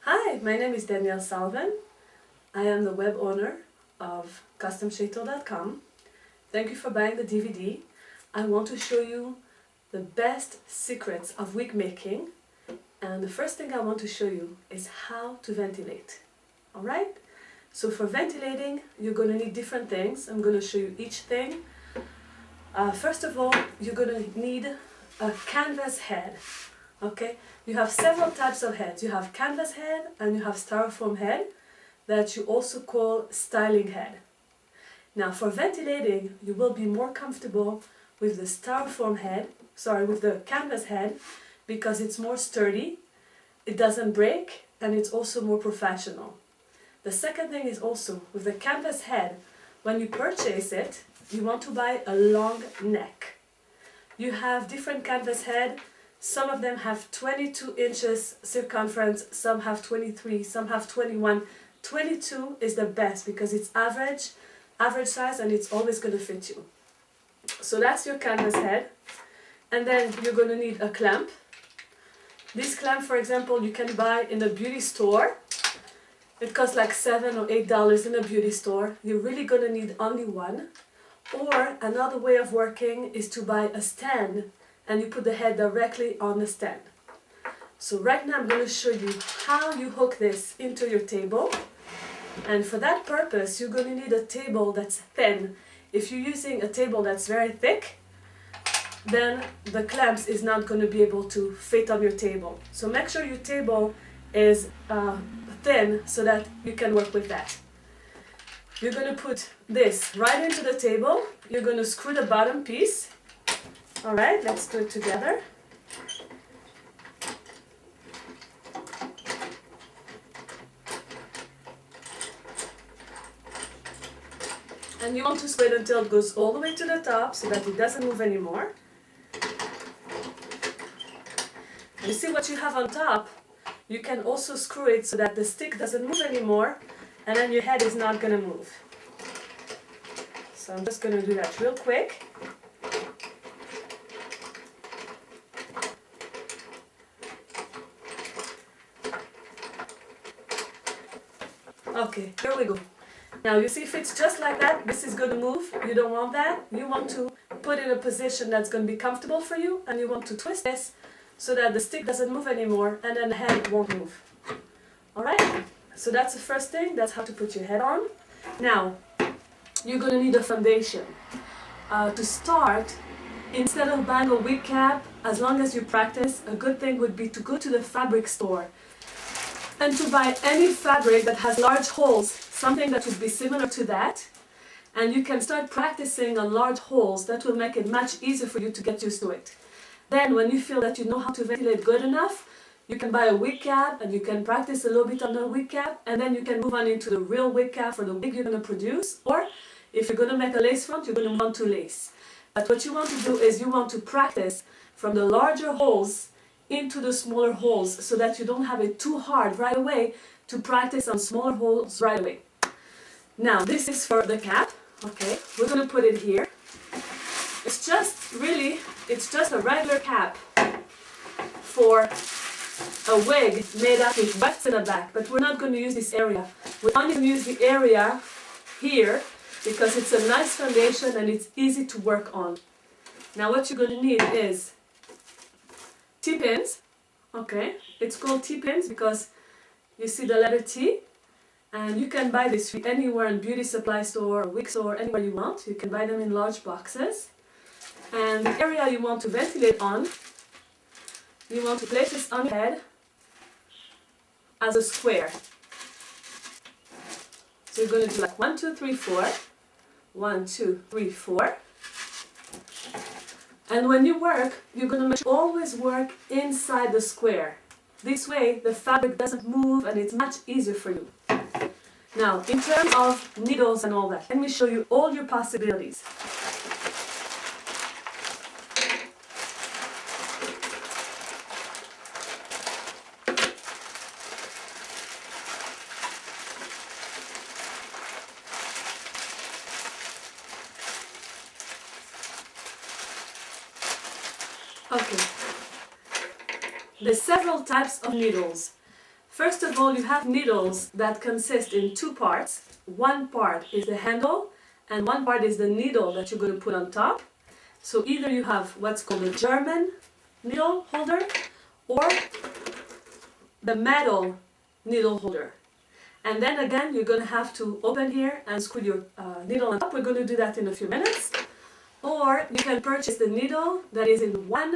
Hi, my name is Danielle Salvin. I am the web owner of CustomShato.com. Thank you for buying the DVD. I want to show you the best secrets of wig making, and the first thing I want to show you is how to ventilate. Alright? So for ventilating, you're going to need different things. I'm going to show you each thing. First of all, you're going to need a canvas head. Okay, you have several types of heads. You have canvas head and you have styrofoam head that you also call styling head. Now for ventilating, you will be more comfortable with the with the canvas head, because it's more sturdy, it doesn't break, and it's also more professional. The second thing is also with the canvas head, when you purchase it, you want to buy a long neck. You have different canvas head. Some of them have 22 inches circumference, some have 23, some have 21. 22 is the best because it's average size, and it's always going to fit you. So that's your canvas head. And then you're going to need a clamp. This clamp, for example, you can buy in a beauty store. It costs like $7 or $8 in a beauty store. You're really going to need only one. Or another way of working is to buy a stand, and you put the head directly on the stand. So right now I'm going to show you how you hook this into your table. And for that purpose, you're going to need a table that's thin. If you're using a table that's very thick, then the clamps is not going to be able to fit on your table. So make sure your table is thin so that you can work with that. You're going to put this right into the table. You're going to screw the bottom piece. Alright, let's do it together. And you want to screw it until it goes all the way to the top so that it doesn't move anymore. You see what you have on top? You can also screw it so that the stick doesn't move anymore, and then your head is not going to move. So I'm just going to do that real quick. Okay, here we go. Now you see, if it's just like that, this is going to move. You don't want that. You want to put it in a position that's going to be comfortable for you, and you want to twist this so that the stick doesn't move anymore, and then the head won't move. Alright, so that's the first thing. That's how to put your head on. Now, you're going to need a foundation. To start, instead of buying a wig cap, as long as you practice, a good thing would be to go to the fabric store and to buy any fabric that has large holes, something that would be similar to that, and you can start practicing on large holes. That will make it much easier for you to get used to it. Then when you feel that you know how to ventilate good enough, you can buy a wig cap and you can practice a little bit on the wig cap, and then you can move on into the real wig cap for the wig you're going to produce. Or if you're going to make a lace front, you're going to want to lace. But what you want to do is you want to practice from the larger holes into the smaller holes so that you don't have it too hard right away to practice on smaller holes right away. Now this is for the cap. Okay, we're going to put it here. It's just a regular cap for a wig made up with wefts in the back, but we're not going to use this area. We're only going to use the area here because it's a nice foundation and it's easy to work on. Now what you're going to need is T-pins. Okay, it's called T-pins because you see the letter T, and you can buy this anywhere in beauty supply store or wig store, anywhere you want. You can buy them in large boxes. And the area you want to ventilate on, you want to place this on your head as a square. So you're going to do like 1, 2, 3, 4. 1, 2, 3, 4. And when you work, you're going to always work inside the square. This way the fabric doesn't move and it's much easier for you. Now, in terms of needles and all that, let me show you all your possibilities. Okay, there's several types of needles. First of all, you have needles that consist in two parts. One part is the handle and one part is the needle that you're going to put on top. So either you have what's called a German needle holder or the metal needle holder. And then again, you're going to have to open here and screw your needle on top. We're going to do that in a few minutes. Or you can purchase the needle that is in one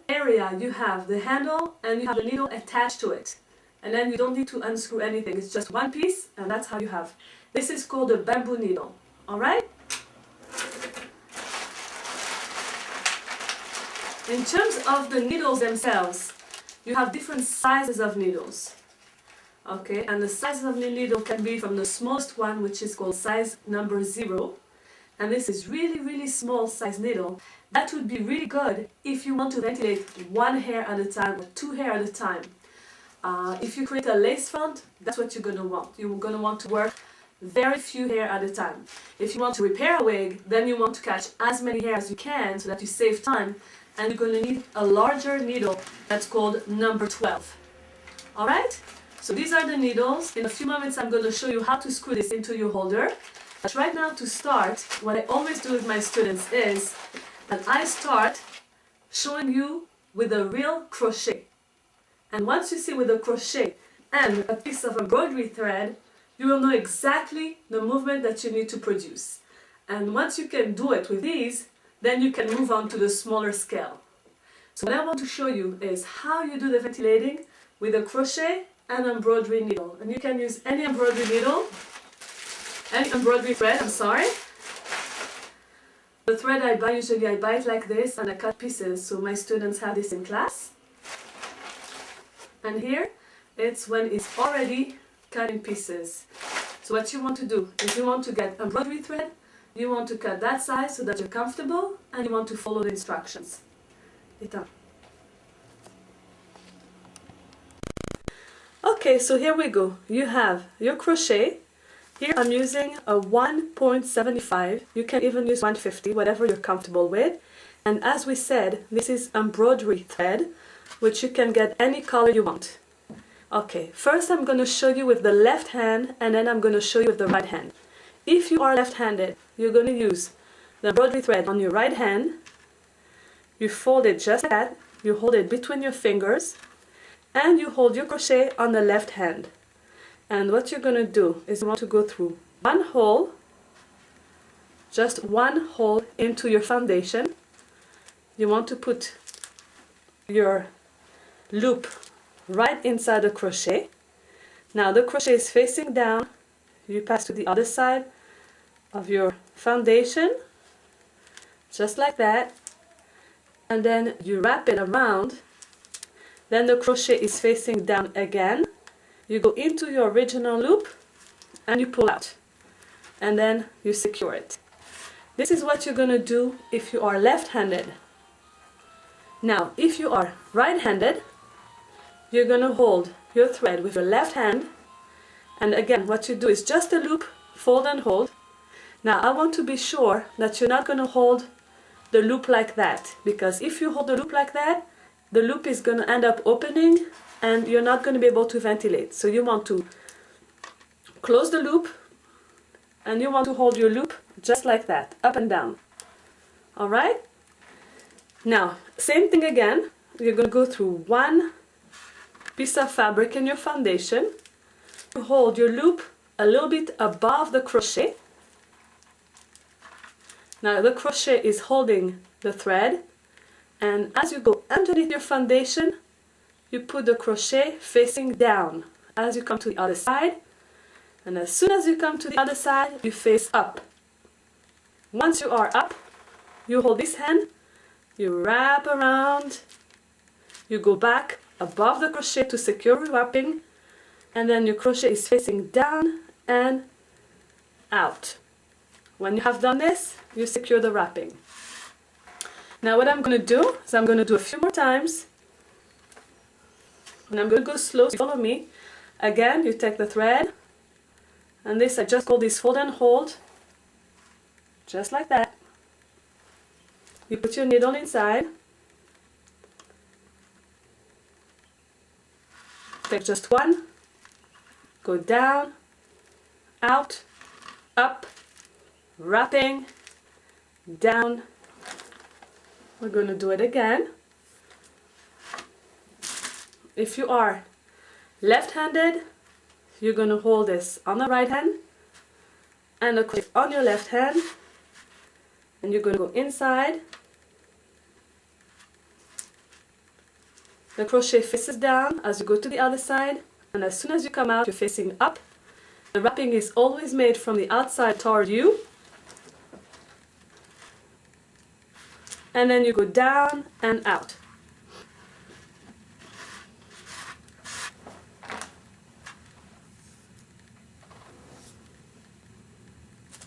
area. You have the handle and you have the needle attached to it. And then you don't need to unscrew anything. It's just one piece and that's how you have. This is called a bamboo needle. Alright? In terms of the needles themselves, you have different sizes of needles. Okay, and the size of the needle can be from the smallest one, which is called size number 0. And this is really small size needle. That would be really good if you want to ventilate one hair at a time or two hair at a time. If you create a lace front, that's what you're going to want. You're going to want to work very few hair at a time. If you want to repair a wig, then you want to catch as many hair as you can so that you save time. And you're going to need a larger needle that's called number 12. Alright? So these are the needles. In a few moments I'm going to show you how to screw this into your holder. But right now, to start, what I always do with my students is that I start showing you with a real crochet. And once you see with a crochet and a piece of embroidery thread, you will know exactly the movement that you need to produce. And once you can do it with these, then you can move on to the smaller scale. So what I want to show you is how you do the ventilating with a crochet and embroidery needle. And you can use any embroidery needle, any embroidery thread, I'm sorry. The thread I buy, usually I buy it like this and I cut pieces, so my students have this in class. And here, it's when it's already cut in pieces. So what you want to do is you want to get embroidery thread, you want to cut that size so that you're comfortable, and you want to follow the instructions. Okay, so here we go. You have your crochet. Here I'm using a 1.75. You can even use 150, whatever you're comfortable with. And as we said, this is embroidery thread, which you can get any color you want. Okay, first I'm going to show you with the left hand, and then I'm going to show you with the right hand. If you are left-handed, you're going to use the embroidery thread on your right hand. You fold it just like that. You hold it between your fingers. And you hold your crochet on the left hand. And what you're going to do is you want to go through one hole, just one hole into your foundation. You want to put your loop right inside the crochet. Now the crochet is facing down. You pass to the other side of your foundation, just like that. And then you wrap it around. Then the crochet is facing down again. You go into your original loop and you pull out. And then you secure it. This is what you're going to do if you are left-handed. Now, if you are right-handed, you're going to hold your thread with your left hand. And again, what you do is just a loop, fold and hold. Now, I want to be sure that you're not going to hold the loop like that. Because if you hold the loop like that, the loop is going to end up opening and you're not going to be able to ventilate. So you want to close the loop and you want to hold your loop just like that, up and down. Alright? Now, same thing again. You're going to go through one piece of fabric in your foundation. You hold your loop a little bit above the crochet. Now the crochet is holding the thread. And as you go underneath your foundation, you put the crochet facing down as you come to the other side. And as soon as you come to the other side, you face up. Once you are up, you hold this hand, you wrap around, you go back above the crochet to secure your wrapping, and then your crochet is facing down and out. When you have done this, you secure the wrapping. Now what I'm going to do is I'm going to do a few more times. And I'm going to go slow, so follow me. Again, you take the thread. And this, I just call this fold and hold. Just like that. You put your needle inside. Take just one, go down, out, up, wrapping, down. We're going to do it again. If you are left-handed, you're going to hold this on the right hand and a crochet on your left hand, and you're going to go inside. The crochet faces down as you go to the other side, and as soon as you come out, you're facing up. The wrapping is always made from the outside toward you. And then you go down and out.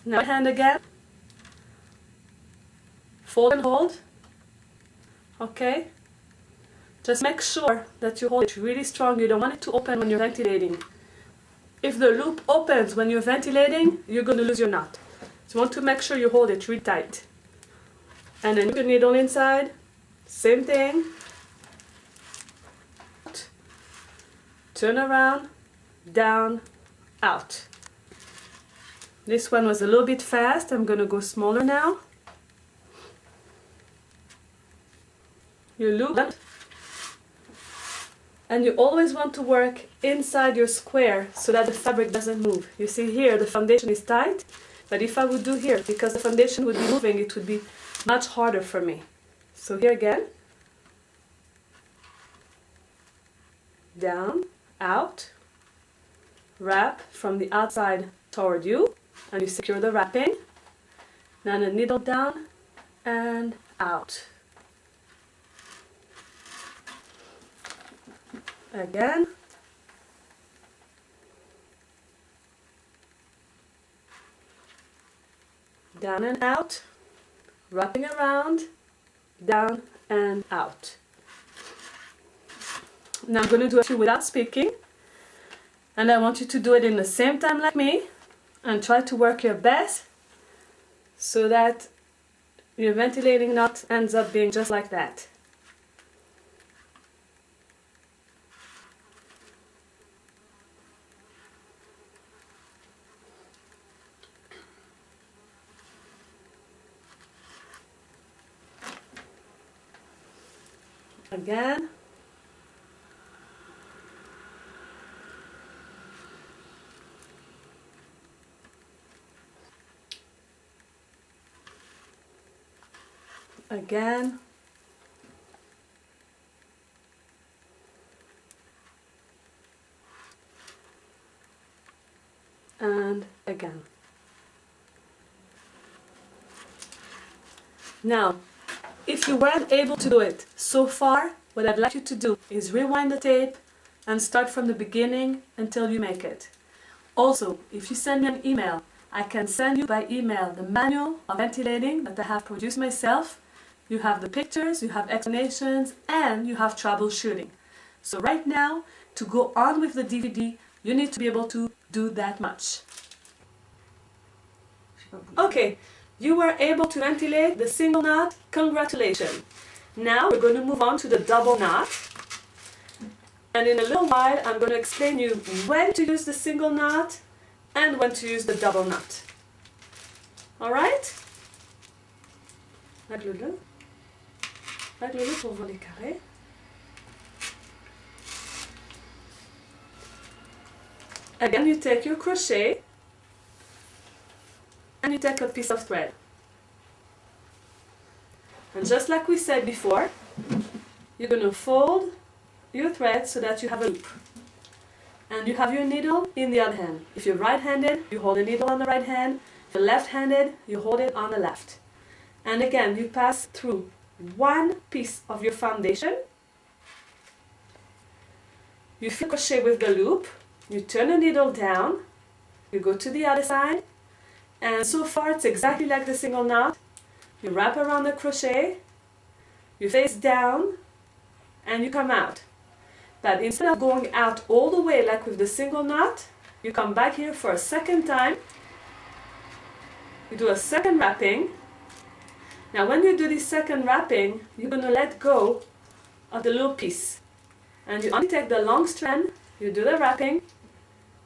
Now right hand again. Fold and hold. Okay. Just make sure that you hold it really strong. You don't want it to open when you're ventilating. If the loop opens when you're ventilating, you're going to lose your knot. So you want to make sure you hold it really tight. And then put your needle inside. Same thing. Turn around, down, out. This one was a little bit fast. I'm going to go smaller now. You loop. And you always want to work inside your square so that the fabric doesn't move. You see here the foundation is tight, but if I would do here, because the foundation would be moving, it would be much harder for me. So here again, down, out, wrap from the outside toward you, and you secure the wrapping. Now the needle down and out. Again. Down and out, wrapping around, down and out. Now I'm going to do it without speaking, and I want you to do it in the same time like me, and try to work your best so that your ventilating knot ends up being just like that. Again. Again. And again. Now, if you weren't able to do it so far, what I'd like you to do is rewind the tape and start from the beginning until you make it. Also, if you send me an email, I can send you by email the manual of ventilating that I have produced myself. You have the pictures, you have explanations, and you have troubleshooting. So right now, to go on with the DVD, you need to be able to do that much. Okay. You were able to ventilate the single knot. Congratulations! Now we're going to move on to the double knot. And in a little while I'm going to explain you when to use the single knot and when to use the double knot. Alright? Règle-le. Règle-le pour voir les carrés. Again, you take your crochet and you take a piece of thread. And just like we said before, you're going to fold your thread so that you have a loop. And you have your needle in the other hand. If you're right-handed, you hold the needle on the right hand. If you're left-handed, you hold it on the left. And again, you pass through one piece of your foundation. You crochet with the loop. You turn the needle down. You go to the other side. And so far it's exactly like the single knot. You wrap around the crochet, you face down, and you come out. But instead of going out all the way like with the single knot, you come back here for a second time. You do a second wrapping. Now when you do this second wrapping, you're going to let go of the little piece. And you only take the long strand, you do the wrapping,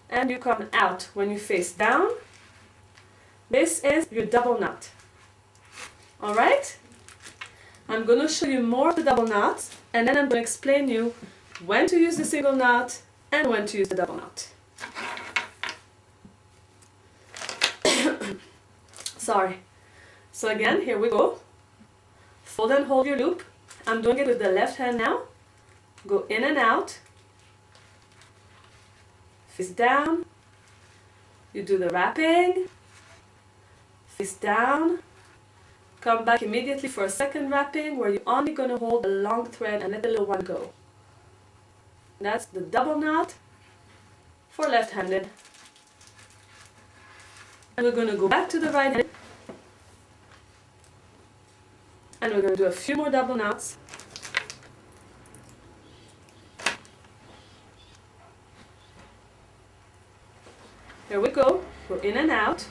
and you come out when you face down. This is your double knot. Alright? I'm going to show you more of the double knots, and then I'm going to explain you when to use the single knot and when to use the double knot. Sorry. So again, here we go. Fold and hold your loop. I'm doing it with the left hand now. Go in and out. Face down. You do the wrapping. Face down. Come back immediately for a second wrapping where you're only going to hold the long thread and let the little one go. That's the double knot for left-handed. And we're going to go back to the right-handed. And we're going to do a few more double knots. Here we go. Go in and out.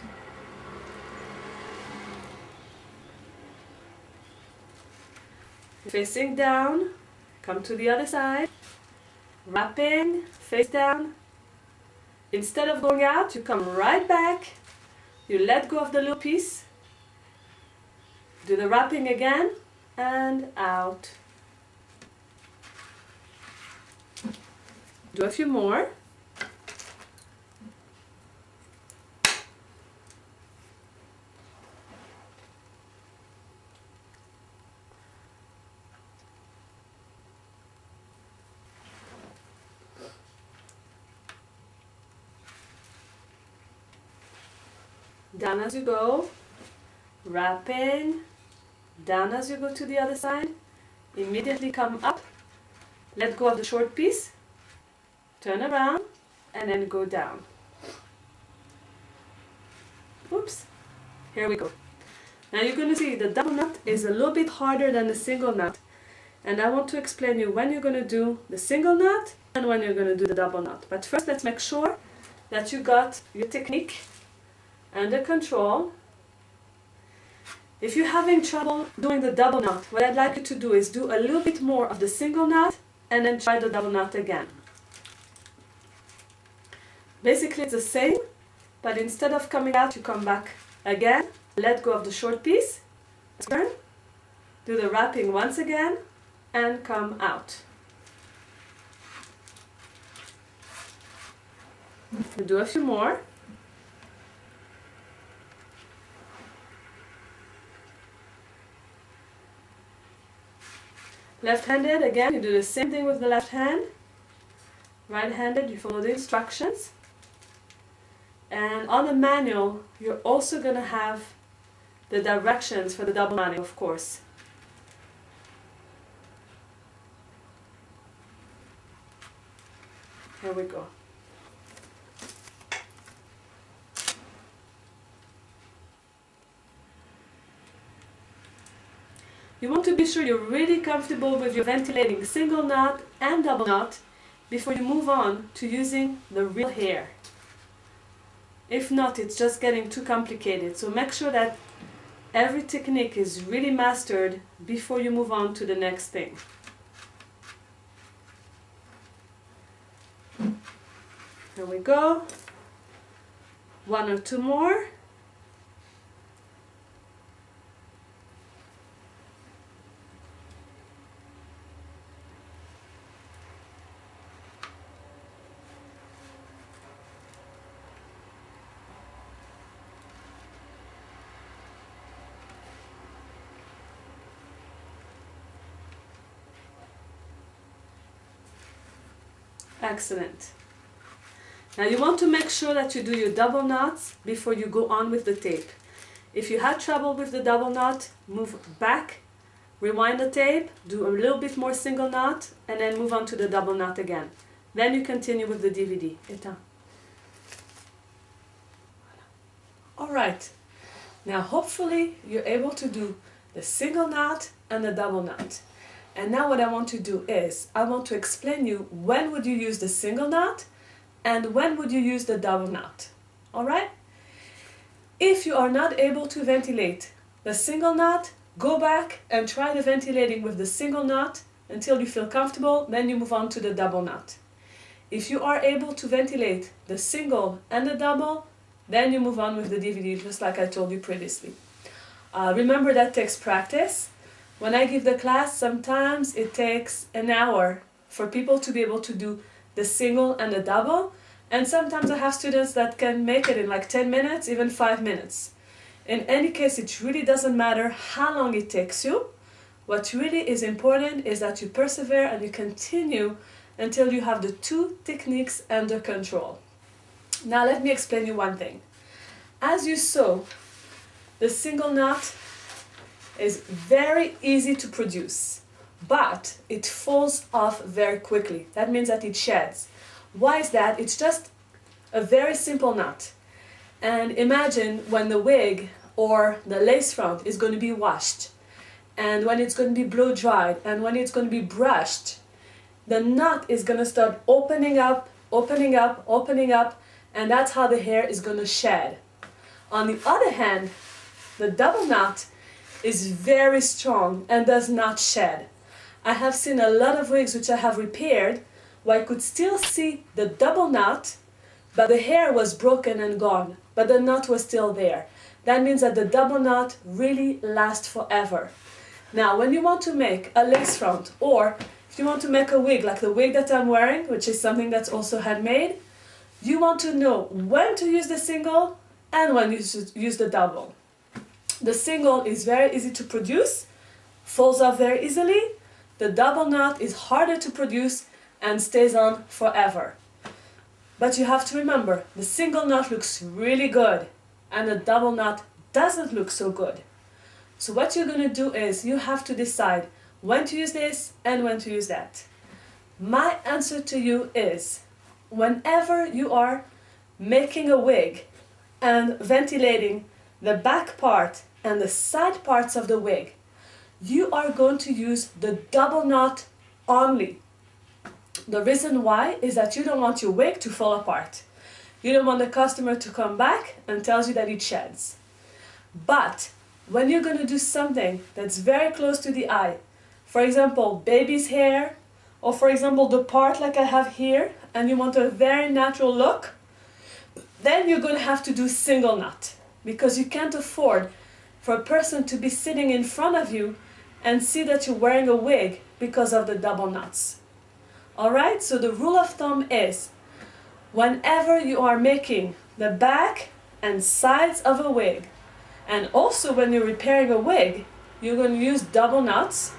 Facing down. Come to the other side. Wrapping. Face down. Instead of going out, you come right back. You let go of the little piece. Do the wrapping again and out. Do a few more. Down as you go, wrapping, down as you go to the other side, immediately come up, let go of the short piece, turn around, and then go down. Oops, here we go. Now you're going to see the double knot is a little bit harder than the single knot, and I want to explain you when you're going to do the single knot and when you're going to do the double knot. But first let's make sure that you got your technique under control. If you're having trouble doing the double knot, what I'd like you to do is do a little bit more of the single knot and then try the double knot again. Basically it's the same, but instead of coming out, you come back again, let go of the short piece, turn, do the wrapping once again, and come out. Do a few more. Left-handed, again, you do the same thing with the left hand. Right-handed, you follow the instructions. And on the manual, you're also going to have the directions for the double knotting, of course. Here we go. You want to be sure you're really comfortable with your ventilating single knot and double knot before you move on to using the real hair. If not, it's just getting too complicated. So make sure that every technique is really mastered before you move on to the next thing. Here we go. One or two more. Excellent. Now you want to make sure that you do your double knots before you go on with the tape. If you had trouble with the double knot, move back, rewind the tape, do a little bit more single knot, and then move on to the double knot again. Then you continue with the DVD. Alright, now hopefully you're able to do the single knot and the double knot. And now what I want to do is, I want to explain you when would you use the single knot and when would you use the double knot. Alright? If you are not able to ventilate the single knot, go back and try the ventilating with the single knot until you feel comfortable, then you move on to the double knot. If you are able to ventilate the single and the double, then you move on with the DVD, just like I told you previously. Remember, that takes practice. When I give the class, sometimes it takes an hour for people to be able to do the single and the double, and sometimes I have students that can make it in like 10 minutes, even 5 minutes. In any case, it really doesn't matter how long it takes you. What really is important is that you persevere and you continue until you have the two techniques under control. Now let me explain you one thing. As you saw, the single knot is very easy to produce, but it falls off very quickly. That means that it sheds. Why is that? It's just a very simple knot. And imagine when the wig or the lace front is going to be washed, and when it's going to be blow dried, and when it's going to be brushed, the knot is going to start opening up, opening up, opening up, and that's how the hair is going to shed. On the other hand, the double knot is very strong and does not shed. I have seen a lot of wigs which I have repaired where I could still see the double knot, but the hair was broken and gone, but the knot was still there. That means that the double knot really lasts forever. Now, when you want to make a lace front, or if you want to make a wig like the wig that I'm wearing, which is something that's also handmade, you want to know when to use the single and when you should use the double. The single is very easy to produce, falls off very easily. The double knot is harder to produce and stays on forever. But you have to remember, the single knot looks really good and the double knot doesn't look so good. So what you're going to do is you have to decide when to use this and when to use that. My answer to you is, whenever you are making a wig and ventilating the back part and the side parts of the wig, you are going to use the double knot only. The reason why is that you don't want your wig to fall apart. You don't want the customer to come back and tells you that it sheds. But when you're going to do something that's very close to the eye, for example, baby's hair, or for example, the part like I have here, and you want a very natural look, then you're going to have to do single knot, because you can't afford for a person to be sitting in front of you and see that you're wearing a wig because of the double knots. Alright, so the rule of thumb is, whenever you are making the back and sides of a wig, and also when you're repairing a wig, you're going to use double knots.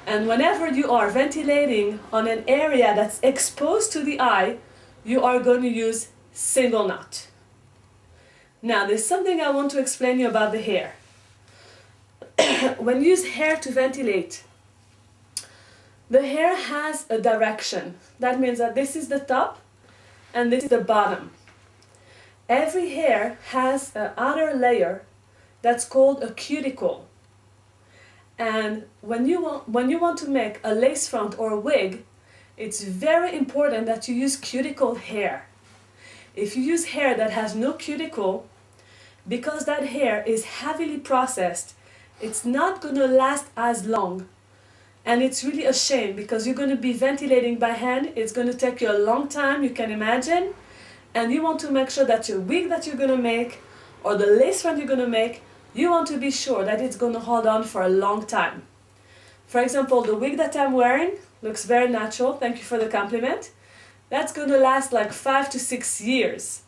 And whenever you are ventilating on an area that's exposed to the eye, you are going to use single knot. Now, there's something I want to explain you about the hair. When you use hair to ventilate, the hair has a direction. That means that this is the top and this is the bottom. Every hair has an outer layer that's called a cuticle. And when you want to make a lace front or a wig, it's very important that you use cuticle hair. If you use hair that has no cuticle, because that hair is heavily processed, it's not going to last as long. And it's really a shame because you're going to be ventilating by hand. It's going to take you a long time, you can imagine. And you want to make sure that your wig that you're going to make or the lace front you're going to make, you want to be sure that it's going to hold on for a long time. For example, the wig that I'm wearing looks very natural. Thank you for the compliment. That's going to last like 5 to 6 years.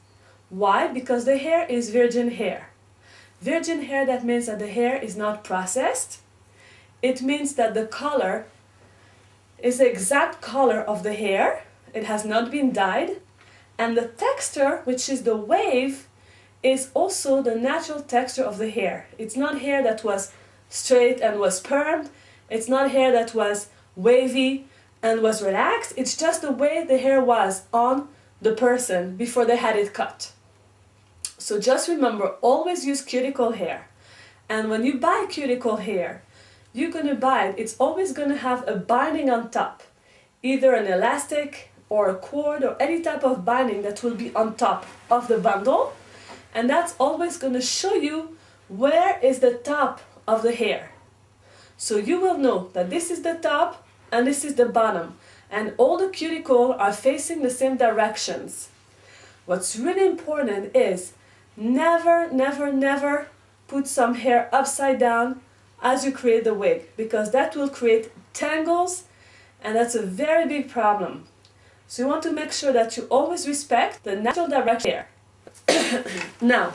Why? Because the hair is virgin hair. Virgin hair, that means that the hair is not processed. It means that the color is the exact color of the hair. It has not been dyed. And the texture, which is the wave, is also the natural texture of the hair. It's not hair that was straight and was permed. It's not hair that was wavy and was relaxed. It's just the way the hair was on the person before they had it cut. So just remember, always use cuticle hair. And when you buy cuticle hair, you're going to buy it. It's always going to have a binding on top, either an elastic or a cord or any type of binding that will be on top of the bundle. And that's always going to show you where is the top of the hair. So you will know that this is the top and this is the bottom. and all the cuticle are facing the same directions. What's really important is never, never, never put some hair upside down as you create the wig, because that will create tangles, and that's a very big problem. So you want to make sure that you always respect the natural direction hair. Now,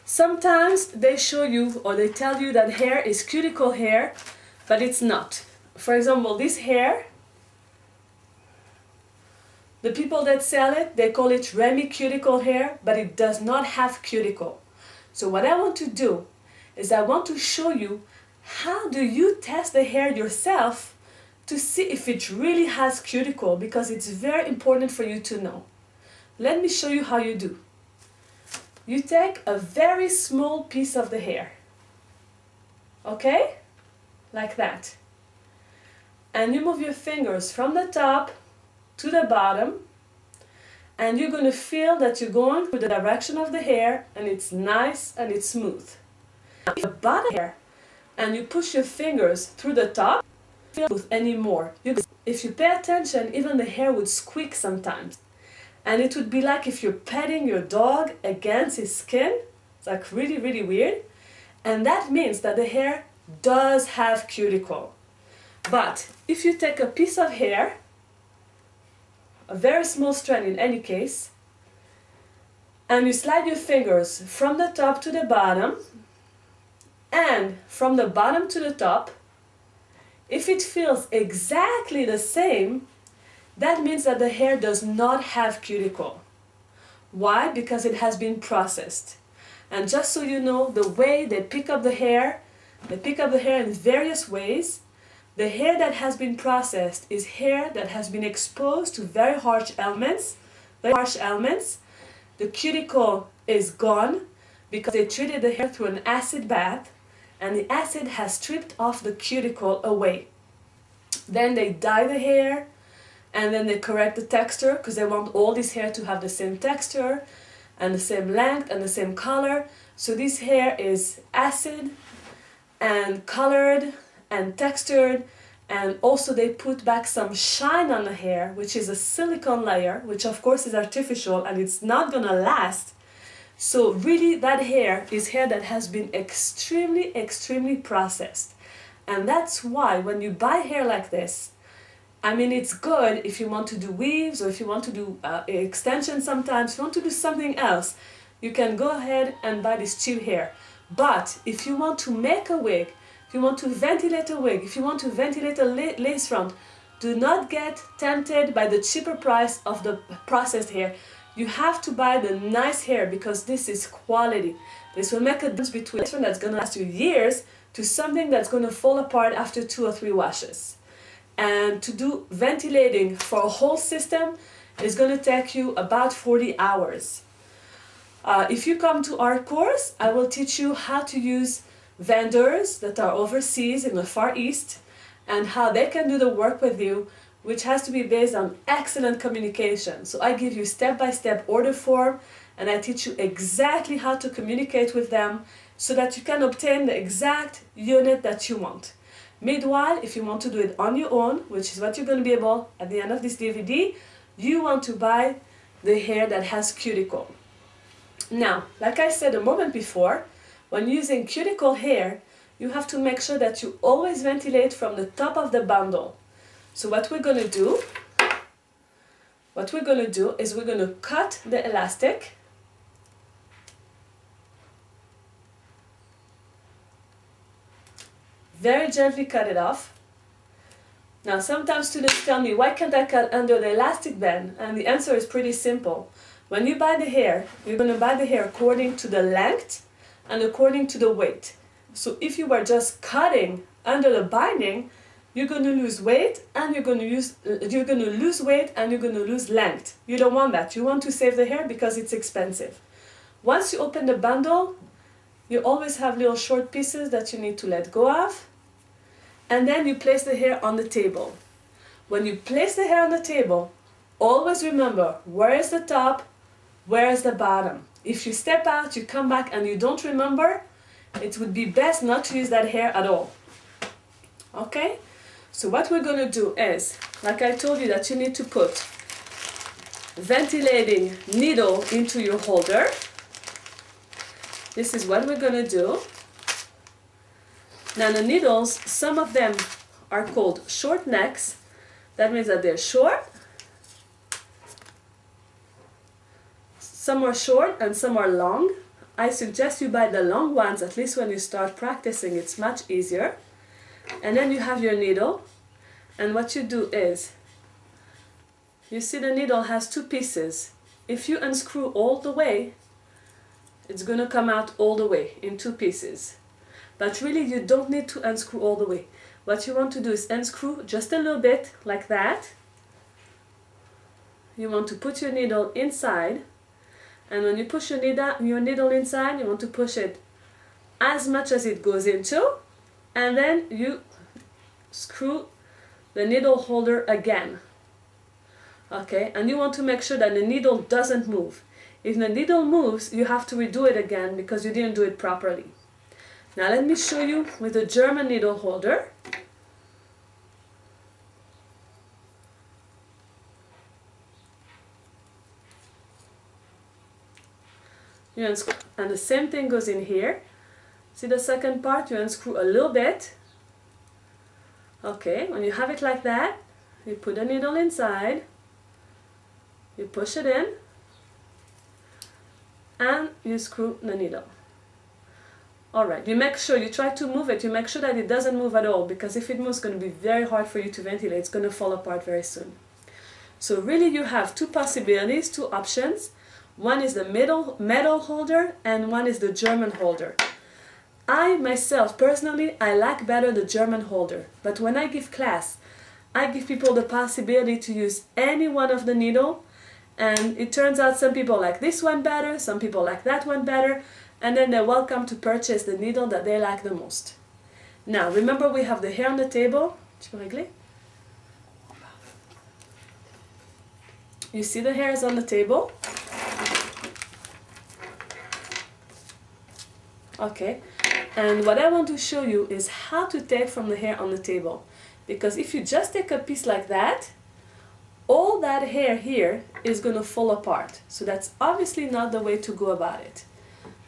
sometimes they show you or they tell you that hair is cuticle hair, but it's not. For example, this hair, the people that sell it, they call it Remy cuticle hair, but it does not have cuticle. So what I want to do is I want to show you how do you test the hair yourself to see if it really has cuticle, because it's very important for you to know. Let me show you how you do. You take a very small piece of the hair, okay? Like that. And you move your fingers from the top to the bottom, and you're going to feel that you're going through the direction of the hair, and it's nice and it's smooth. If the bottom hair and you push your fingers through the top, you don't feel smooth anymore. If you pay attention, even the hair would squeak sometimes. And it would be like if you're petting your dog against his skin. It's like really, really weird. And that means that the hair does have cuticle. But if you take a piece of hair, a very small strand in any case, and you slide your fingers from the top to the bottom, and from the bottom to the top, if it feels exactly the same, that means that the hair does not have cuticle. Why? Because it has been processed. And just so you know, the way they pick up the hair in various ways. The hair that has been processed is hair that has been exposed to very harsh elements. The cuticle is gone because they treated the hair through an acid bath, and the acid has stripped off the cuticle away. Then they dye the hair, and then they correct the texture, because they want all this hair to have the same texture and the same length and the same color. So this hair is acid and colored and textured, and also they put back some shine on the hair, which is a silicone layer, which of course is artificial and it's not gonna last. So really that hair is hair that has been extremely, extremely processed. And that's why when you buy hair like this, I mean, it's good if you want to do weaves, or if you want to do extensions sometimes, if you want to do something else, you can go ahead and buy this cheap hair. But if you want to make a wig, if you want to ventilate a wig, if you want to ventilate a lace front, do not get tempted by the cheaper price of the processed hair. You have to buy the nice hair, because this is quality. This will make a difference between a lace front that's going to last you years to something that's going to fall apart after 2 or 3 washes. And to do ventilating for a whole system is going to take you about 40 hours. If you come to our course, I will teach you how to use vendors that are overseas in the Far East, and how they can do the work with you, which has to be based on excellent communication. So I give you step-by-step order form, and I teach you exactly how to communicate with them so that you can obtain the exact unit that you want. Meanwhile, if you want to do it on your own, which is what you're going to be able at the end of this DVD, you want to buy the hair that has cuticle. Now, like I said a moment before, when using cuticle hair, you have to make sure that you always ventilate from the top of the bundle. So what we're going to do is we're going to cut the elastic. Very gently cut it off. Now sometimes students tell me, why can't I cut under the elastic band? And the answer is pretty simple. When you buy the hair, you're going to buy the hair according to the length and according to the weight. So if you were just cutting under the binding, you're going to lose weight, and you're going to lose weight and you're going to lose length. You don't want that. You want to save the hair because it's expensive. Once you open the bundle, you always have little short pieces that you need to let go of. And then you place the hair on the table. When you place the hair on the table, always remember, where is the top, where is the bottom. If you step out, you come back and you don't remember, it would be best not to use that hair at all. Okay? So what we're going to do is, like I told you that you need to put ventilating needle into your holder. This is what we're going to do. Now the needles, some of them are called short necks. That means that they're short. Some are short and some are long. I suggest you buy the long ones, at least when you start practicing, it's much easier. And then you have your needle. And what you do is, you see the needle has two pieces. If you unscrew all the way, it's going to come out all the way in two pieces. But really you don't need to unscrew all the way. What you want to do is unscrew just a little bit, like that. You want to put your needle inside. And when you push your needle inside, you want to push it as much as it goes into. And then you screw the needle holder again. Okay, and you want to make sure that the needle doesn't move. If the needle moves, you have to redo it again because you didn't do it properly. Now let me show you with the German needle holder. You unscrew, and the same thing goes in here. See the second part? You unscrew a little bit. Okay, when you have it like that, you put the needle inside, you push it in, and you screw the needle. Alright, you make sure, you try to move it, you make sure that it doesn't move at all, because if it moves, it's going to be very hard for you to ventilate. It's going to fall apart very soon. So really you have two possibilities, two options. One is the metal holder and one is the German holder. I myself, personally, I like better the German holder. But when I give class, I give people the possibility to use any one of the needle. And it turns out some people like this one better, some people like that one better. And then they're welcome to purchase the needle that they like the most. Now, remember we have the hair on the table. You see the hairs on the table? Okay, and what I want to show you is how to take from the hair on the table. Because if you just take a piece like that, all that hair here is going to fall apart. So that's obviously not the way to go about it.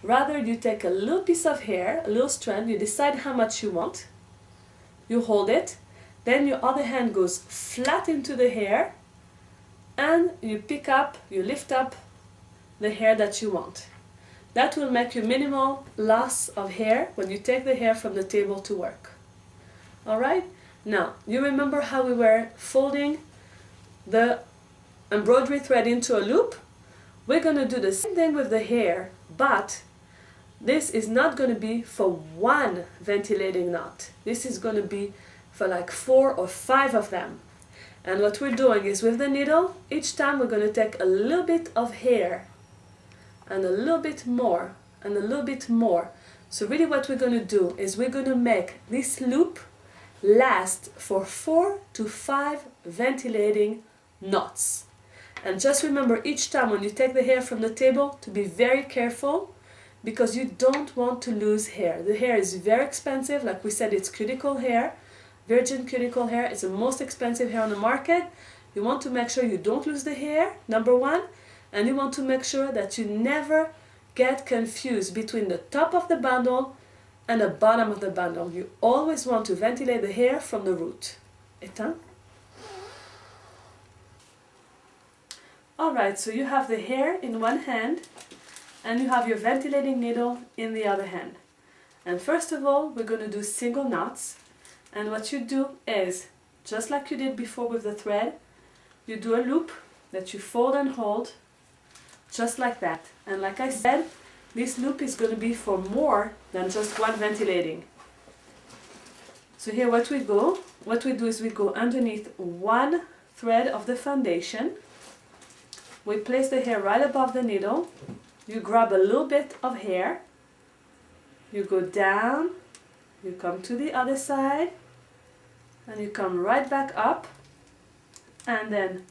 Rather, you take a little piece of hair, a little strand, you decide how much you want, you hold it, then your other hand goes flat into the hair, and you pick up, you lift up the hair that you want. That will make you minimal loss of hair when you take the hair from the table to work. Alright? Now, you remember how we were folding the embroidery thread into a loop? We're going to do the same thing with the hair, but this is not going to be for one ventilating knot. This is going to be for like 4 or 5 of them. And what we're doing is with the needle, each time we're going to take a little bit of hair and a little bit more and a little bit more. So really what we're going to do is we're going to make this loop last for 4 to 5 ventilating knots. And just remember each time when you take the hair from the table to be very careful, because you don't want to lose hair. The hair is very expensive. Like we said, it's cuticle hair. Virgin cuticle hair is the most expensive hair on the market. You want to make sure you don't lose the hair, number one. And you want to make sure that you never get confused between the top of the bundle and the bottom of the bundle. You always want to ventilate the hair from the root. Éteins. Alright, so you have the hair in one hand and you have your ventilating needle in the other hand. And first of all, we're going to do single knots. And what you do is, just like you did before with the thread, you do a loop that you fold and hold, just like that. And like I said, this loop is going to be for more than just one ventilating. So here what we do is we go underneath one thread of the foundation. We place the hair right above the needle. You grab a little bit of hair. You go down. You come to the other side. And you come right back up. And then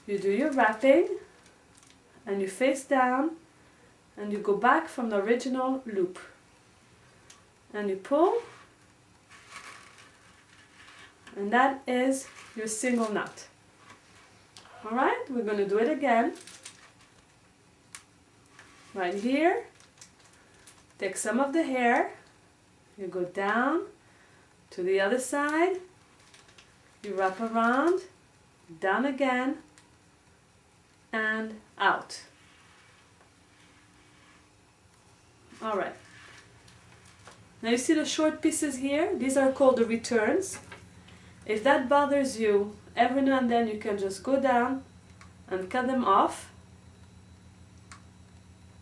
you do your wrapping. And you face down. And you go back from the original loop. And you pull. and that is your single knot. Alright, we're going to do it again. Right here, take some of the hair, you go down to the other side, you wrap around, down again, and out. Alright. Now you see the short pieces here? These are called the returns. If that bothers you, every now and then you can just go down and cut them off,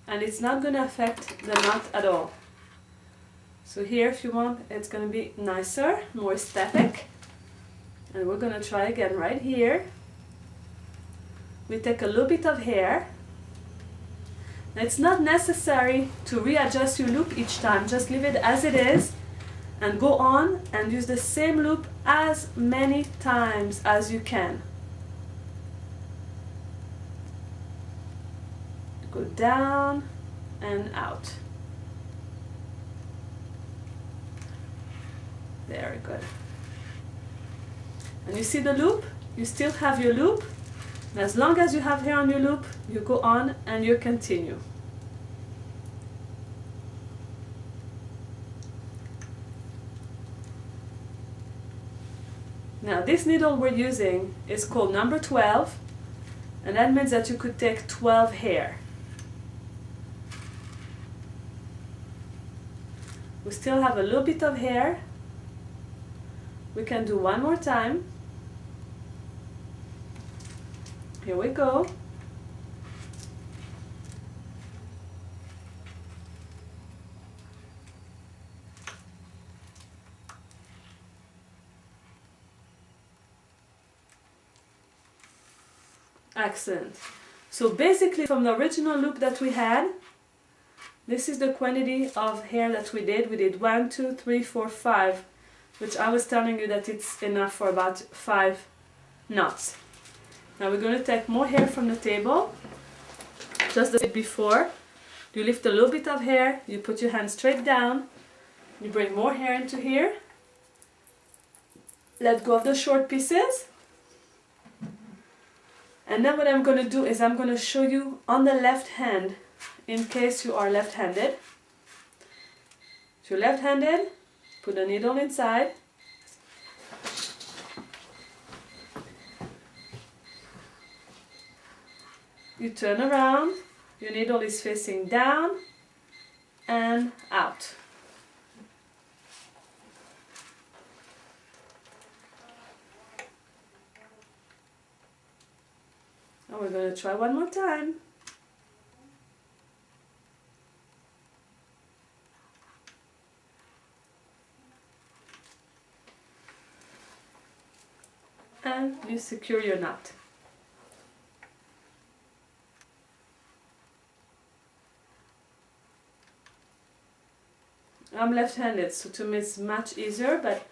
and it's not going to affect the knot at all. So here, if you want, it's going to be nicer, more aesthetic. And we're going to try again right here. We take a little bit of hair. Now, it's not necessary to readjust your loop each time, just leave it as it is and go on and use the same loop as many times as you can. Go down and out. Very good. And you see the loop? You still have your loop. And as long as you have hair on your loop, you go on and you continue. Now this needle we're using is called number 12, and that means that you could take 12 hair. We still have a little bit of hair. We can do one more time. Here we go. Excellent. So basically from the original loop that we had, this is the quantity of hair that we did. We did 1, 2, 3, 4, 5, which I was telling you that it's enough for about 5 knots. Now we're going to take more hair from the table, just as before. You lift a little bit of hair, you put your hand straight down, you bring more hair into here, let go of the short pieces, and then what I'm going to do is I'm going to show you on the left hand, in case you are left-handed. If you're left-handed, put the needle inside. You turn around, your needle is facing down and out. Now we're going to try one more time. And you secure your knot. I'm left-handed, so to me it's much easier, but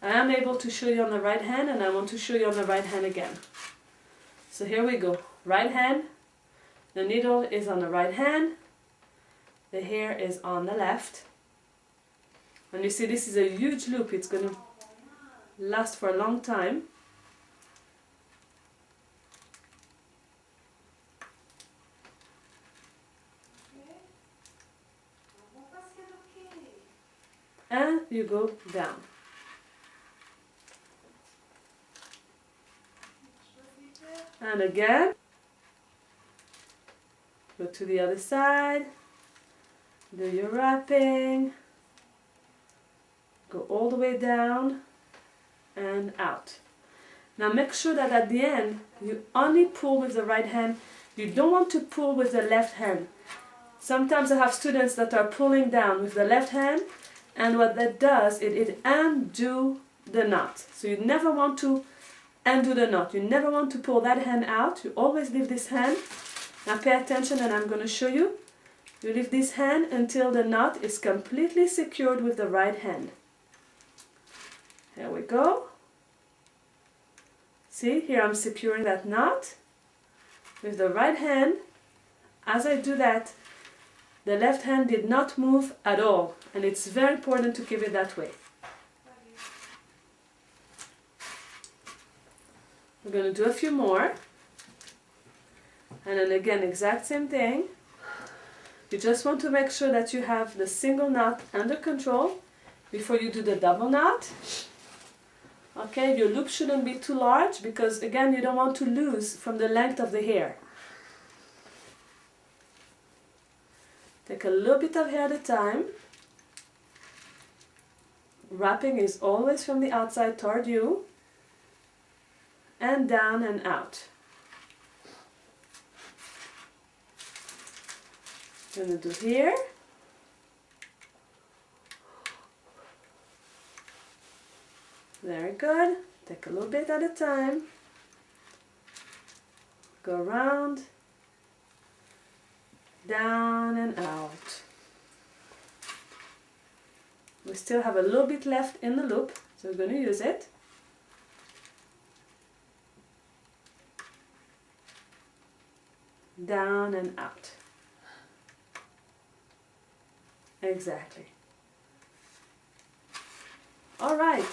I am able to show you on the right hand, and I want to show you on the right hand again. So here we go. Right hand, the needle is on the right hand, the hair is on the left. And you see this is a huge loop, it's going to last for a long time. And you go down. And again, go to the other side, do your wrapping, go all the way down and out. Now make sure that at the end, you only pull with the right hand. You don't want to pull with the left hand. Sometimes I have students that are pulling down with the left hand, and what that does, it undo the knot. So you never want to undo the knot. You never want to pull that hand out. You always leave this hand. Now pay attention, and I'm going to show you. You leave this hand until the knot is completely secured with the right hand. Here we go. See, here I'm securing that knot with the right hand. As I do that, the left hand did not move at all, and it's very important to keep it that way. We're going to do a few more. And then again, exact same thing. You just want to make sure that you have the single knot under control before you do the double knot. Okay, your loop shouldn't be too large because again, you don't want to lose from the length of the hair. Take a little bit of hair at a time. Wrapping is always from the outside toward you. And down and out. I'm going to do here. Very good. Take a little bit at a time. Go around. Down and out. We still have a little bit left in the loop, so we're going to use it. Down and out. Exactly. All right.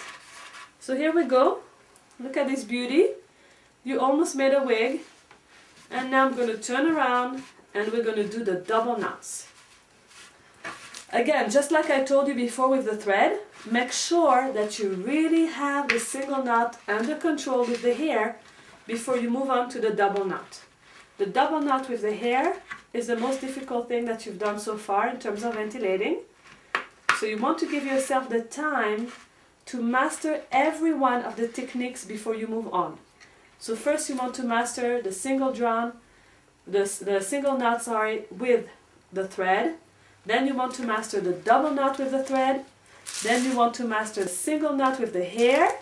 So here we go. Look at this beauty. You almost made a wig. And now I'm going to turn around and we're going to do the double knots. Again, just like I told you before with the thread, make sure that you really have the single knot under control with the hair before you move on to the double knot. The double knot with the hair is the most difficult thing that you've done so far in terms of ventilating. So you want to give yourself the time to master every one of the techniques before you move on. So first you want to master the single drawn, the single knot, with the thread. Then you want to master the double knot with the thread. Then you want to master the single knot with the hair.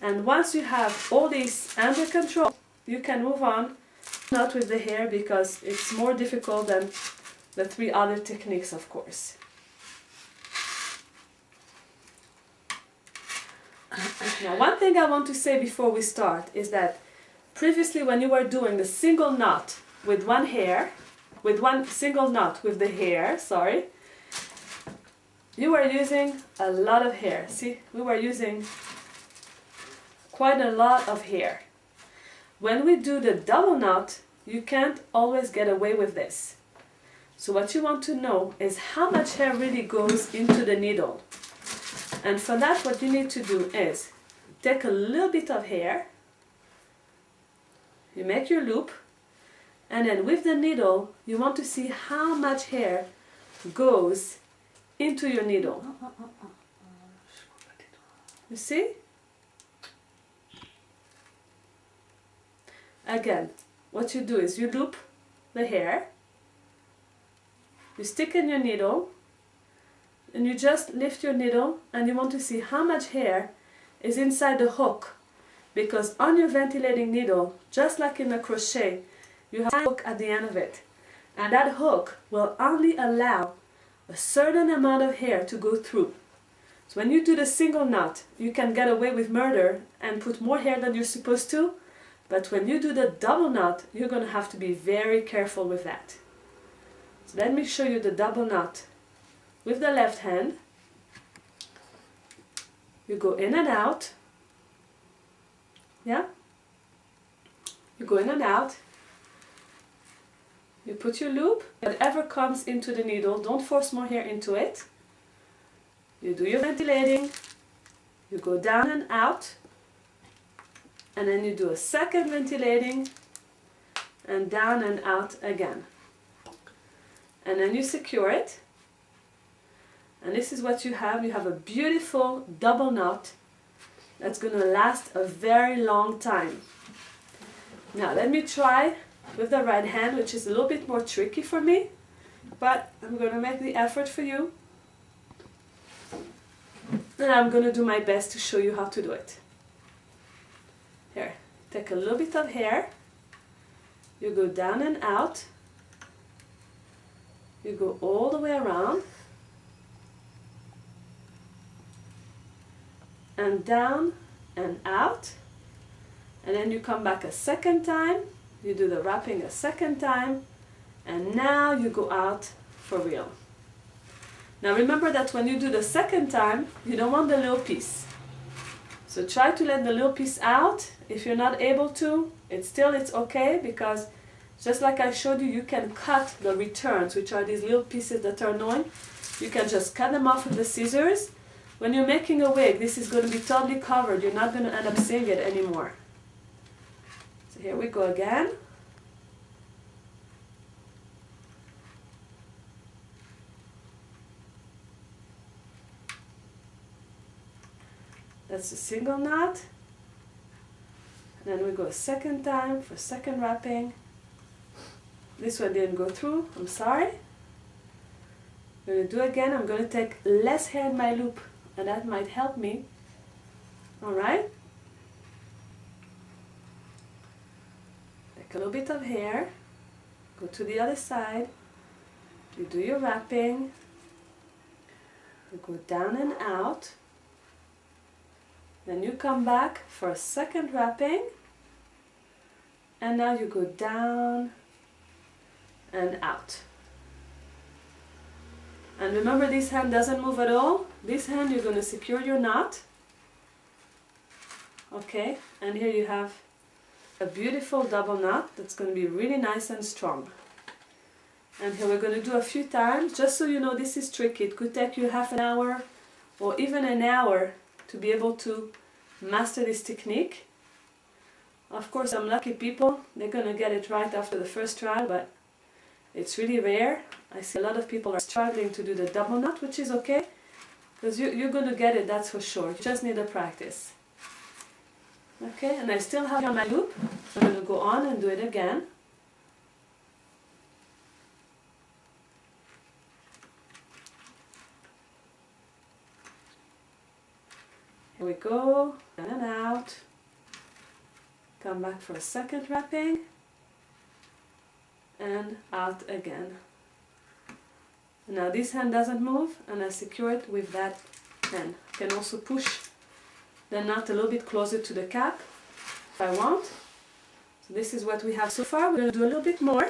And once you have all these under control, you can move on. Not with the hair because it's more difficult than the three other techniques, of course. Now, one thing I want to say before we start is that previously when you were doing the single knot with one single knot with the hair, you were using a lot of hair. See, we were using quite a lot of hair. When we do the double knot, you can't always get away with this. So what you want to know is how much hair really goes into the needle. And for that, what you need to do is take a little bit of hair, you make your loop, and then with the needle, you want to see how much hair goes into your needle. You see? Again, what you do is you loop the hair, you stick in your needle, and you just lift your needle and you want to see how much hair is inside the hook. Because on your ventilating needle, just like in a crochet, you have a hook at the end of it. And that hook will only allow a certain amount of hair to go through. So when you do the single knot, you can get away with murder and put more hair than you're supposed to. But when you do the double knot, you're going to have to be very careful with that. So let me show you the double knot. With the left hand, you go in and out. Yeah? You go in and out. You put your loop. Whatever comes into the needle, don't force more hair into it. You do your ventilating. You go down and out. And then you do a second ventilating and down and out again. And then you secure it. And this is what you have. You have a beautiful double knot that's going to last a very long time. Now let me try with the right hand, which is a little bit more tricky for me, but I'm going to make the effort for you. And I'm going to do my best to show you how to do it. Here, take a little bit of hair. You go down and out. You go all the way around. And down and out, and then you come back a second time, you do the wrapping a second time, and now you go out for real. Now remember that when you do the second time, you don't want the little piece. So try to let the little piece out. If you're not able to, it's okay, because just like I showed you, you can cut the returns, which are these little pieces that are annoying. You can just cut them off with the scissors. When you're making a wig, this is going to be totally covered. You're not going to end up seeing it anymore. So here we go again. That's a single knot. And then we go a second time for second wrapping. This one didn't go through, I'm sorry. I'm going to do again. I'm going to take less hair in my loop, and that might help me. Alright? Take a little bit of hair, go to the other side, you do your wrapping, you go down and out, then you come back for a second wrapping, and now you go down and out. And remember, this hand doesn't move at all. This hand, you're going to secure your knot. Okay, and here you have a beautiful double knot that's going to be really nice and strong. And here we're going to do a few times, just so you know this is tricky. It could take you half an hour or even an hour to be able to master this technique. Of course, some lucky people, they're going to get it right after the first try, but it's really rare. I see a lot of people are struggling to do the double knot, which is okay, because you're going to get it, that's for sure. You just need to practice. Okay, and I still have on my loop, so I'm going to go on and do it again. Here we go, in and out. Come back for a second wrapping, and out again. Now this hand doesn't move, and I secure it with that hand. I can also push the knot a little bit closer to the cap if I want. So this is what we have so far. We're going to do a little bit more,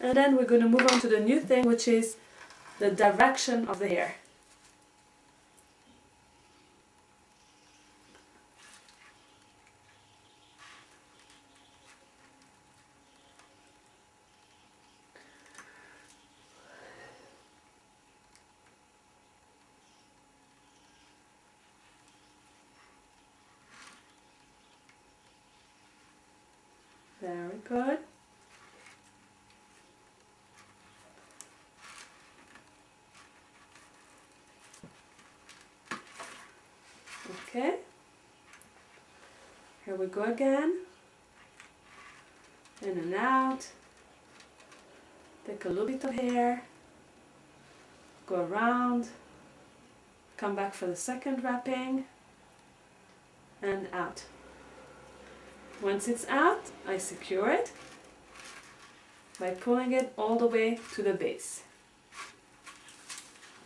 and then we're going to move on to the new thing, which is the direction of the hair. Very good. Okay. Here we go again. In and out. Take a little bit of hair. Go around. Come back for the second wrapping. And out. Once it's out, I secure it by pulling it all the way to the base.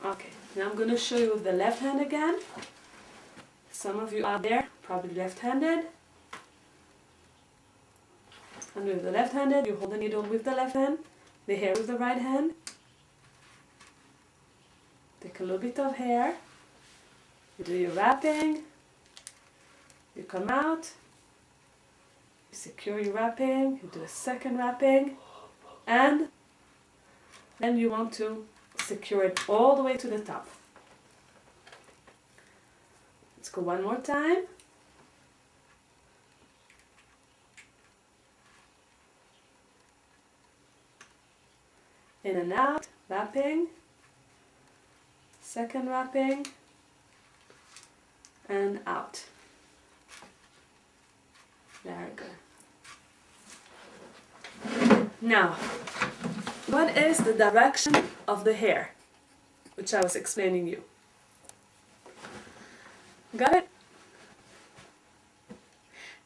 Okay, now I'm going to show you with the left hand again. Some of you out there probably left-handed. And with the left-handed, you hold the needle with the left hand, the hair with the right hand. Take a little bit of hair. You do your wrapping. You come out. You secure your wrapping, you do a second wrapping, and then you want to secure it all the way to the top. Let's go one more time. In and out, wrapping, second wrapping, and out. Very good. Now, what is the direction of the hair, which I was explaining you? Got it?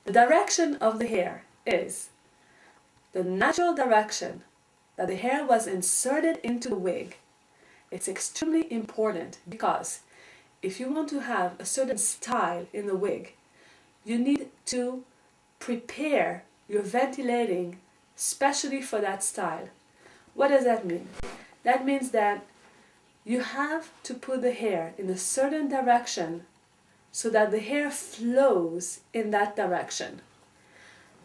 The direction of the hair is the natural direction that the hair was inserted into the wig. It's extremely important because if you want to have a certain style in the wig, you need to prepare your ventilating specially for that style. What does that mean? That means that you have to put the hair in a certain direction so that the hair flows in that direction.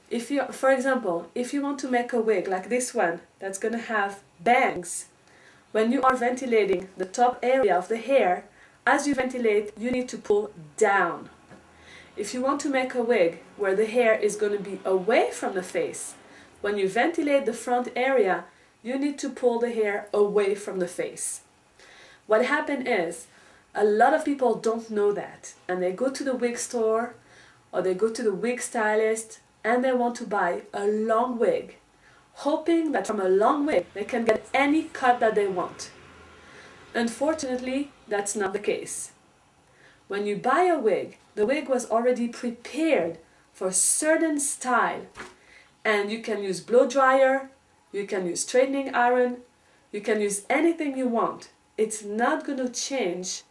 If you, for example, if you want to make a wig like this one that's going to have bangs, when you are ventilating the top area of the hair, as you ventilate, you need to pull down. If you want to make a wig where the hair is going to be away from the face, when you ventilate the front area, you need to pull the hair away from the face. What happened is, a lot of people don't know that, and they go to the wig store or they go to the wig stylist and they want to buy a long wig, hoping that from a long wig they can get any cut that they want. Unfortunately, that's not the case. When you buy a wig, the wig was already prepared for a certain style, and you can use blow dryer, you can use straightening iron, you can use anything you want. It's not going to change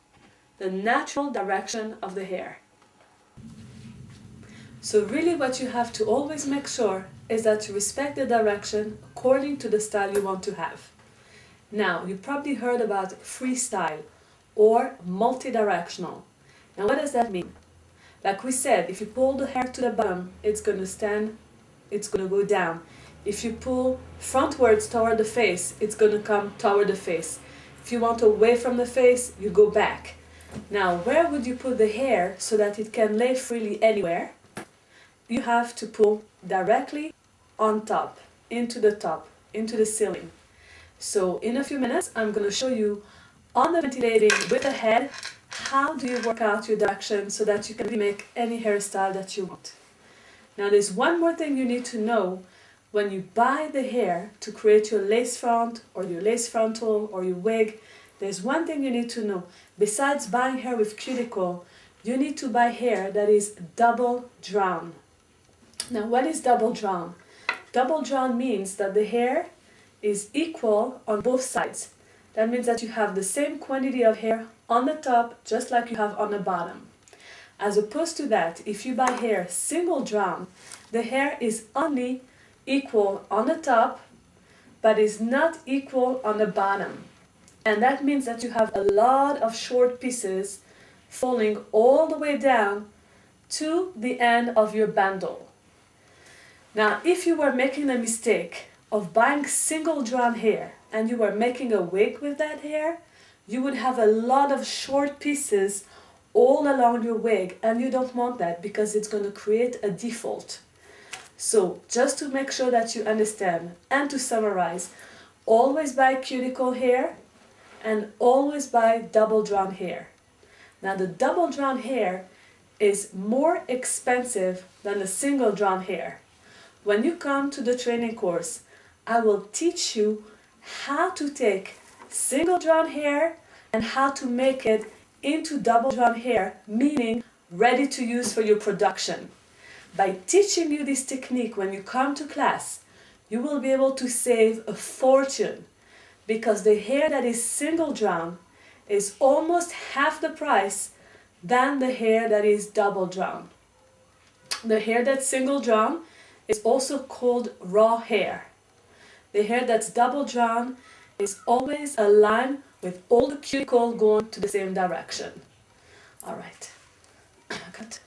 the natural direction of the hair. So really what you have to always make sure is that you respect the direction according to the style you want to have. Now, you probably heard about freestyle or multi-directional. Now what does that mean? Like we said, if you pull the hair to the bottom, it's going to stand, it's going to go down. If you pull frontwards toward the face, it's going to come toward the face. If you want away from the face, you go back. Now, where would you put the hair so that it can lay freely anywhere? You have to pull directly on top, into the ceiling. So in a few minutes, I'm going to show you on the ventilating with the head, how do you work out your direction so that you can really make any hairstyle that you want. Now there's one more thing you need to know when you buy the hair to create your lace front or your lace frontal or your wig. There's one thing you need to know. Besides buying hair with cuticle, you need to buy hair that is double drawn. Now what is double drawn? Double drawn means that the hair is equal on both sides. That means that you have the same quantity of hair on the top just like you have on the bottom. As opposed to that, if you buy hair single drawn, the hair is only equal on the top but is not equal on the bottom. And that means that you have a lot of short pieces falling all the way down to the end of your bundle. Now, if you were making a mistake of buying single drawn hair and you were making a wig with that hair, you would have a lot of short pieces all along your wig, and you don't want that because it's going to create a default. So just to make sure that you understand and to summarize, always buy cuticle hair and always buy double drawn hair. Now the double drawn hair is more expensive than the single drawn hair. When you come to the training course, I will teach you how to take single drawn hair and how to make it into double drawn hair, meaning ready to use for your production. By teaching you this technique when you come to class, you will be able to save a fortune because the hair that is single drawn is almost half the price than the hair that is double drawn. The hair that's single drawn is also called raw hair. The hair that's double drawn is always aligned with all the cuticle going to the same direction. Alright, cut.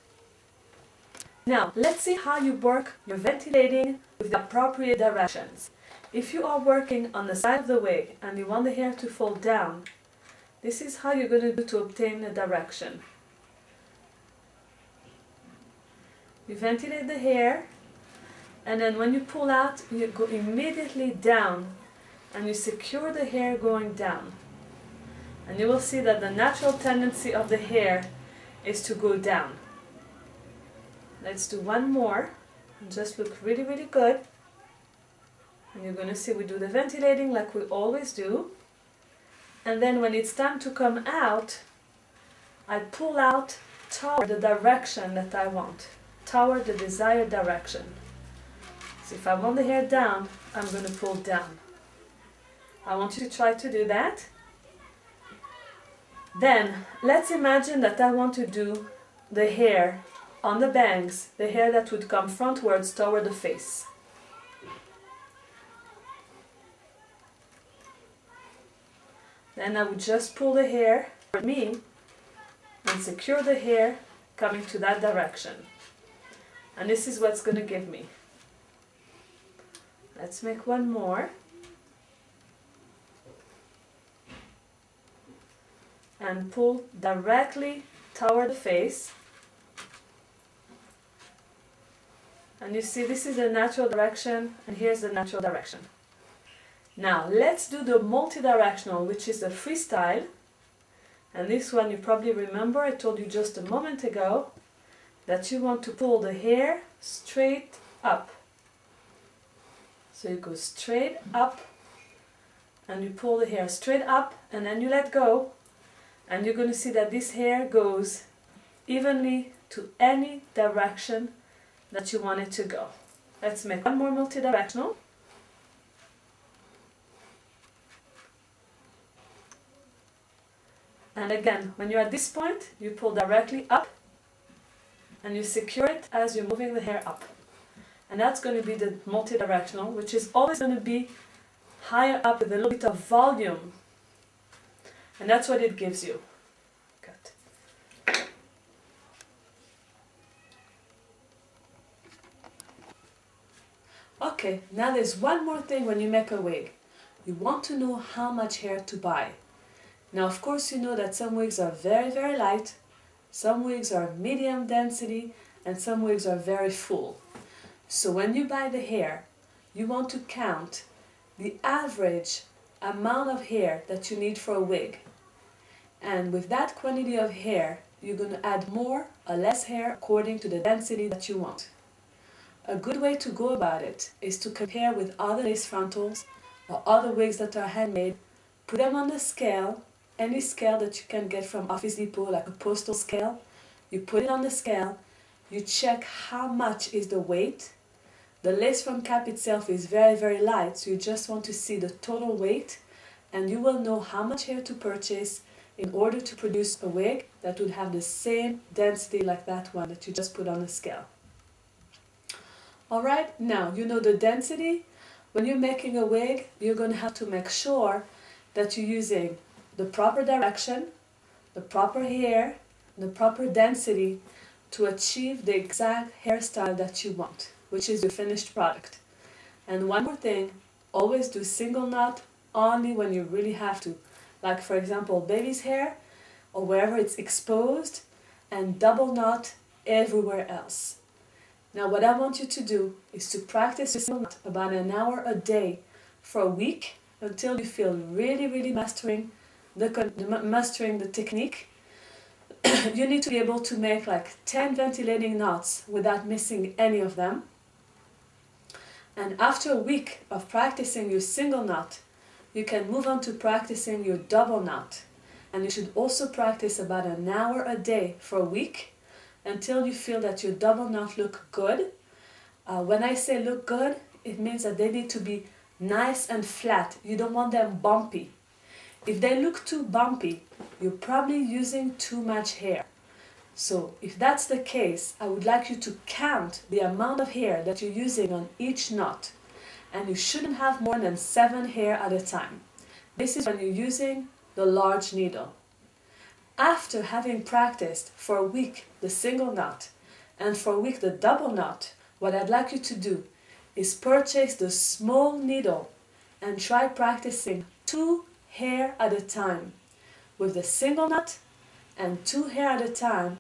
Now, let's see how you work your ventilating with the appropriate directions. If you are working on the side of the wig and you want the hair to fall down, this is how you're going to do to obtain the direction. You ventilate the hair, and then when you pull out, you go immediately down and you secure the hair going down. And you will see that the natural tendency of the hair is to go down. Let's do one more and just look really, really good. And you're going to see we do the ventilating like we always do. And then when it's time to come out, I pull out toward the direction that I want, toward the desired direction. So if I want the hair down, I'm going to pull down. I want you to try to do that. Then let's imagine that I want to do the hair on the bangs, the hair that would come frontwards toward the face. Then I would just pull the hair for me and secure the hair coming to that direction. And this is what's going to give me. Let's make one more. And pull directly toward the face. And you see, this is the natural direction, and here's the natural direction. Now, let's do the multi-directional, which is the freestyle. And this one you probably remember, I told you just a moment ago, that you want to pull the hair straight up. So you go straight up, and you pull the hair straight up, and then you let go. And you're going to see that this hair goes evenly to any direction that you want it to go. Let's make one more multi-directional. And again, when you're at this point, you pull directly up and you secure it as you're moving the hair up. And that's going to be the multi-directional, which is always going to be higher up with a little bit of volume. And that's what it gives you. Good. Okay, now there's one more thing when you make a wig. You want to know how much hair to buy. Now, of course, you know that some wigs are very, very light, some wigs are medium density, and some wigs are very full. So when you buy the hair, you want to count the average amount of hair that you need for a wig. And with that quantity of hair, you're going to add more or less hair according to the density that you want. A good way to go about it is to compare with other lace frontals or other wigs that are handmade, put them on the scale, any scale that you can get from Office Depot, like a postal scale. You put it on the scale, you check how much is the weight. The lace front cap itself is very, very light, so you just want to see the total weight, and you will know how much hair to purchase in order to produce a wig that would have the same density like that one that you just put on the scale. Alright, now you know the density. When you're making a wig, you're going to have to make sure that you're using the proper direction, the proper hair, the proper density to achieve the exact hairstyle that you want, which is your finished product. And one more thing, always do single knot only when you really have to. Like for example, baby's hair or wherever it's exposed, and double knot everywhere else. Now what I want you to do is to practice your single knot about an hour a day for a week until you feel really mastering the technique. You need to be able to make like 10 ventilating knots without missing any of them. And after a week of practicing your single knot, you can move on to practicing your double knot. And you should also practice about an hour a day for a week until you feel that your double knot look good. When I say look good, it means that they need to be nice and flat. You don't want them bumpy. If they look too bumpy, you're probably using too much hair. So if that's the case, I would like you to count the amount of hair that you're using on each knot. And you shouldn't have more than 7 hair at a time. This is when you're using the large needle. After having practiced for a week the single knot and for a week the double knot, what I'd like you to do is purchase the small needle and try practicing 2 hair at a time with the single knot and 2 hair at a time